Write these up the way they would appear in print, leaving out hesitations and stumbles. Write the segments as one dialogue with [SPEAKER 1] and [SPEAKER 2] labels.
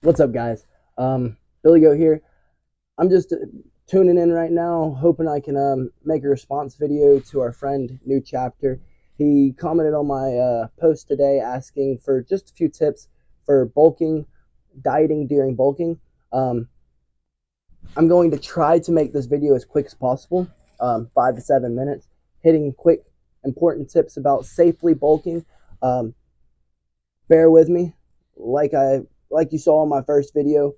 [SPEAKER 1] What's up, guys? Billy Goat here. I'm just tuning in right now, hoping I can make a response video to our friend New Chapter. He commented on my post today asking for just a few tips for bulking, dieting during bulking. Um, I'm going to try to make this video as quick as possible, 5 to 7 minutes, hitting quick, important tips about safely bulking. Um, Bear with me, like you saw in my first video.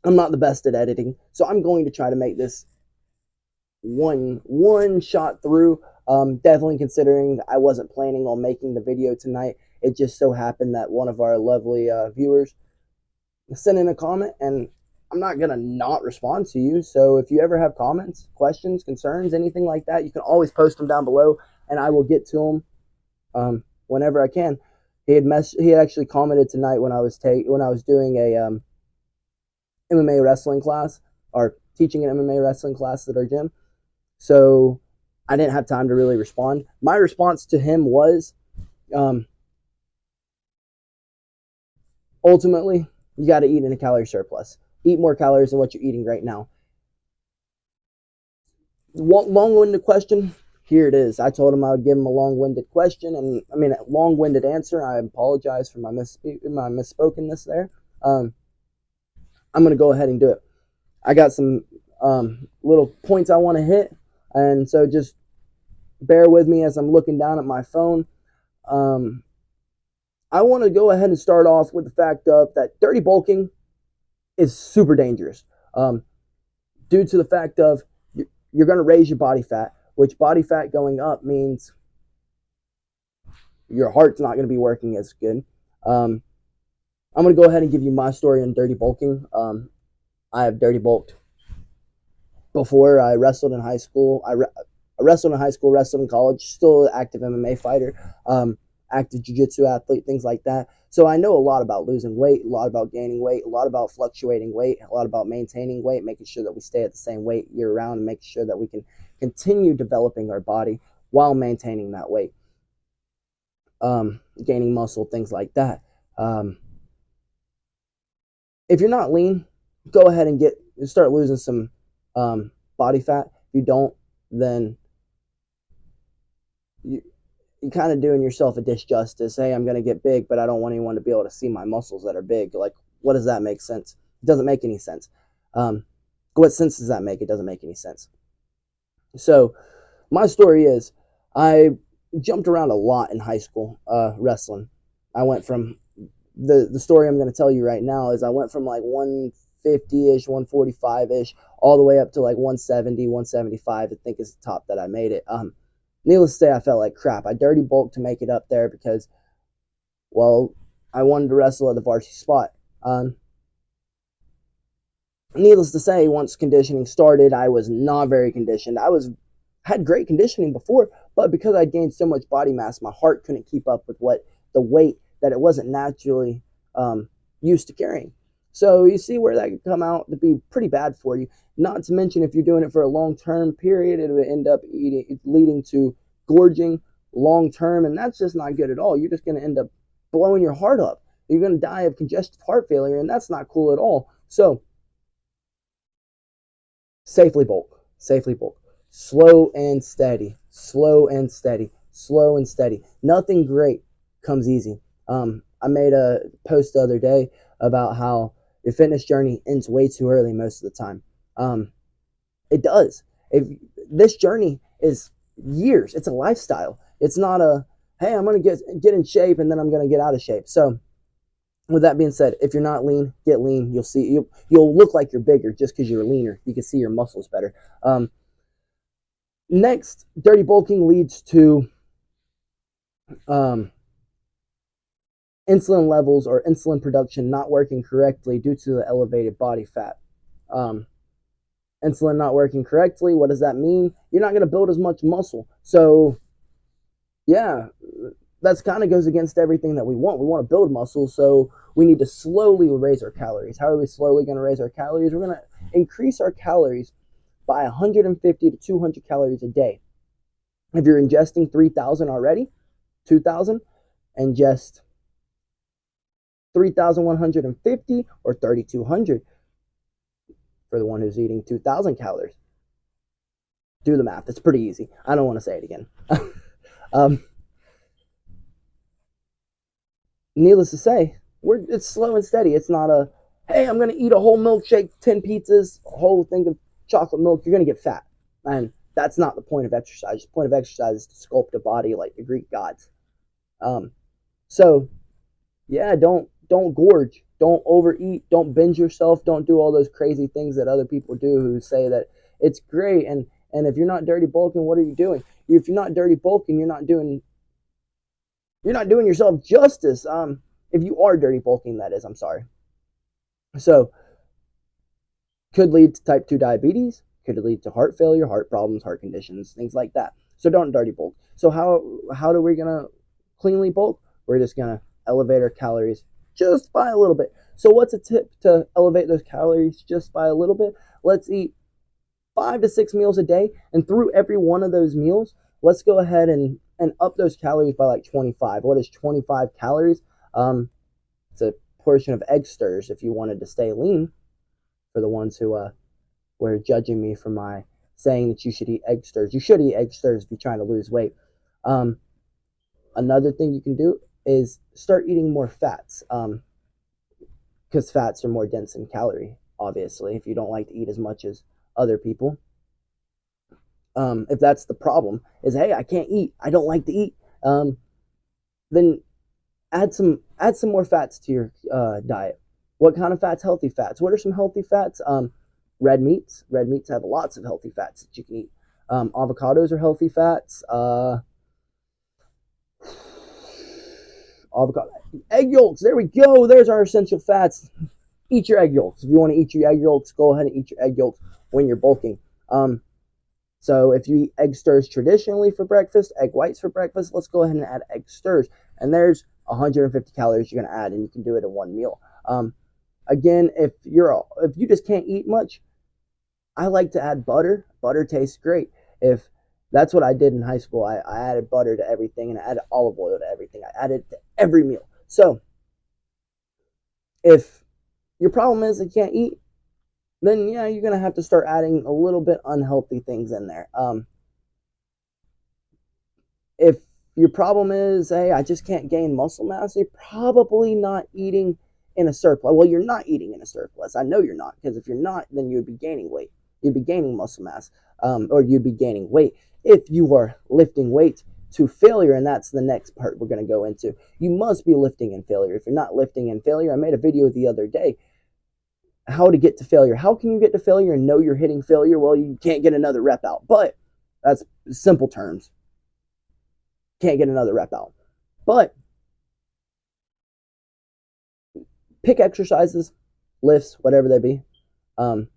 [SPEAKER 1] I'm not the best at editing, so I'm going to try to make this one shot through. Definitely considering I wasn't planning on making the video tonight. It just so happened that one of our lovely viewers sent in a comment, and I'm not gonna not respond to you. So if you ever have comments, questions, concerns, anything like that, you can always post them down below, and I will get to them whenever I can. He had actually commented tonight when I was doing a MMA wrestling class, or teaching an MMA wrestling class at our gym. So I didn't have time to really respond. My response to him was, um, ultimately, you got to eat in a calorie surplus. Eat more calories than what you're eating right now. Long-winded question. Here it is. I told him I would give him a long-winded question, and I mean a long-winded answer. I apologize for my misspokenness there. I'm gonna go ahead and do it. I got some little points I want to hit, and so just bear with me as I'm looking down at my phone. Um, I want to go ahead and start off with the fact of that dirty bulking is super dangerous, um, due to the fact of you're going to raise your body fat, which body fat going up means your heart's not going to be working as good. Um, I'm going to go ahead and give you my story on dirty bulking. I have dirty bulked before. I wrestled in high school. I wrestled in high school, wrestled in college, still an active MMA fighter, active jiu-jitsu athlete, things like that. So I know a lot about losing weight, a lot about gaining weight, a lot about fluctuating weight, a lot about maintaining weight, making sure that we stay at the same weight year round, and making sure that we can continue developing our body while maintaining that weight, gaining muscle, things like that. Um, if you're not lean, go ahead and start losing some body fat. If you don't, then you, you kind of doing yourself a disjustice. Hey, I'm going to get big, but I don't want anyone to be able to see my muscles that are big. Like, what does that make sense? It doesn't make any sense. Um, what sense does that make? It doesn't make any sense. So, my story is I jumped around a lot in high school wrestling. I went from the story I'm going to tell you right now is I went from like 150 ish, 145 ish, all the way up to like 170, 175. I think is the top that I made it. Needless to say, I felt like crap. I dirty bulked to make it up there because, well, I wanted to wrestle at the varsity spot. Needless to say, once conditioning started, I was not very conditioned. Had great conditioning before, but because I gained so much body mass, my heart couldn't keep up with the weight that it wasn't naturally used to carrying. So you see where that could come out to be pretty bad for you. Not to mention, if you're doing it for a long-term period, it would end up leading to gorging long-term, and that's just not good at all. You're just going to end up blowing your heart up. You're going to die of congestive heart failure, and that's not cool at all. So safely bulk, safely bulk. Slow and steady, slow and steady, slow and steady. Nothing great comes easy. I made a post the other day about how your fitness journey ends way too early most of the time. It does. If this journey is years, it's a lifestyle. It's not a, hey, I'm gonna get in shape and then I'm gonna get out of shape. So with that being said, if you're not lean, get lean. You'll look like you're bigger just because you're leaner. You can see your muscles better. Next, dirty bulking leads to um, insulin levels or insulin production not working correctly due to the elevated body fat. Um, Insulin not working correctly, what does that mean? You're not going to build as much muscle. So, yeah, that's kind of goes against everything that we want. We want to build muscle, so we need to slowly raise our calories. How are we slowly going to raise our calories? We're going to increase our calories by 150 to 200 calories a day. If you're ingesting 3,000 already, 2,000, ingest 3,150 or 3,200 for the one who's eating 2,000 calories. Do the math. It's pretty easy. I don't want to say it again. Needless to say, it's slow and steady. It's not a, hey, I'm going to eat a whole milkshake, 10 pizzas, a whole thing of chocolate milk. You're going to get fat. And that's not the point of exercise. The point of exercise is to sculpt a body like the Greek gods. So, yeah, don't gorge. Don't overeat. Don't binge yourself. Don't do all those crazy things that other people do who say that it's great. And if you're not dirty bulking, what are you doing? If you're not dirty bulking, you're not doing yourself justice. If you are dirty bulking, that is, I'm sorry. So, could lead to type 2 diabetes, could lead to heart failure, heart problems, heart conditions, things like that. So don't dirty bulk. So how are we gonna cleanly bulk? We're just gonna elevate our calories just by a little bit. So what's a tip to elevate those calories just by a little bit? Let's eat 5 to 6 meals a day, and through every one of those meals, let's go ahead and up those calories by like 25. What is 25 calories? It's a portion of egg stirs if you wanted to stay lean. For the ones who were judging me for my saying that you should eat egg stirs. You should eat egg stirs if you're trying to lose weight. Another thing you can do is start eating more fats, because fats are more dense in calorie, obviously, if you don't like to eat as much as other people. If that's the problem, is, hey, I can't eat, I don't like to eat, then add some more fats to your diet. What kind of fats? Healthy fats. What are some healthy fats? Red meats. Red meats have lots of healthy fats that you can eat. Avocados are healthy fats. Avocado, egg yolks. There we go. There's our essential fats. Eat your egg yolks. If you want to eat your egg yolks, go ahead and eat your egg yolks when you're bulking. So if you eat egg stirs traditionally for breakfast, egg whites for breakfast, let's go ahead and add egg stirs. And there's 150 calories you're going to add, and you can do it in one meal. Again, if you just can't eat much, I like to add butter. Butter tastes great. If that's what I did in high school, I added butter to everything, and I added olive oil to everything. I added it to every meal. So if your problem is that you can't eat, then yeah, you're gonna have to start adding a little bit unhealthy things in there. If your problem is, hey, I just can't gain muscle mass, you're probably not eating in a surplus. Well, you're not eating in a surplus. I know you're not, because if you're not, then you would be gaining weight. You'd be gaining muscle mass, or you'd be gaining weight if you were lifting weight to failure, and that's the next part we're going to go into. You must be lifting in failure. If you're not lifting in failure, I made a video the other day, how to get to failure. How can you get to failure and know you're hitting failure? Well, you can't get another rep out, but that's simple terms. Can't get another rep out. But pick exercises, lifts, whatever they be, and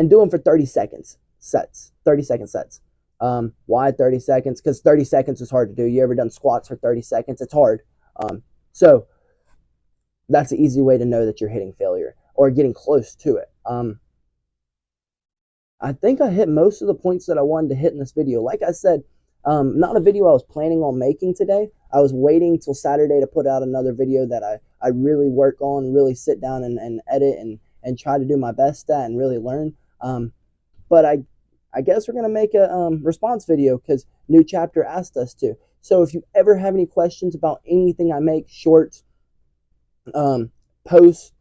[SPEAKER 1] do them for 30 seconds sets. 30-second sets. Why 30 seconds? Because 30 seconds is hard to do. You ever done squats for 30 seconds? It's hard. So that's an easy way to know that you're hitting failure or getting close to it. I think I hit most of the points that I wanted to hit in this video. Like I said, not a video I was planning on making today. I was waiting till Saturday to put out another video that I really work on, really sit down and edit and try to do my best at and really learn. But I guess we're going to make a response video because New Chapter asked us to. So if you ever have any questions about anything I make, shorts, posts,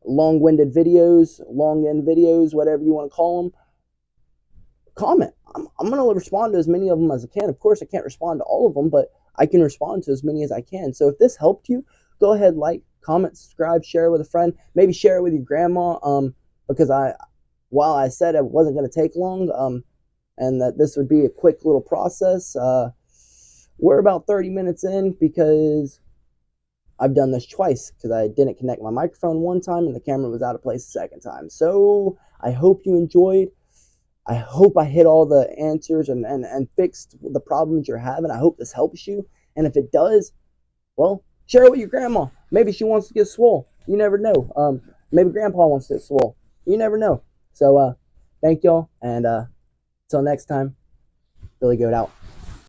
[SPEAKER 1] long-winded videos, long-end videos, whatever you want to call them, comment. I'm going to respond to as many of them as I can. Of course, I can't respond to all of them, but I can respond to as many as I can. So if this helped you, go ahead, like, comment, subscribe, share it with a friend. Maybe share it with your grandma, because while I said it wasn't going to take long, and that this would be a quick little process, we're about 30 minutes in because I've done this twice because I didn't connect my microphone one time and the camera was out of place the second time. So I hope you enjoyed. I hope I hit all the answers and fixed the problems you're having. I hope this helps you. And if it does, well, share it with your grandma. Maybe she wants to get swole. You never know. Maybe grandpa wants to get swole. You never know. So thank y'all. And till next time, Billy Goat out.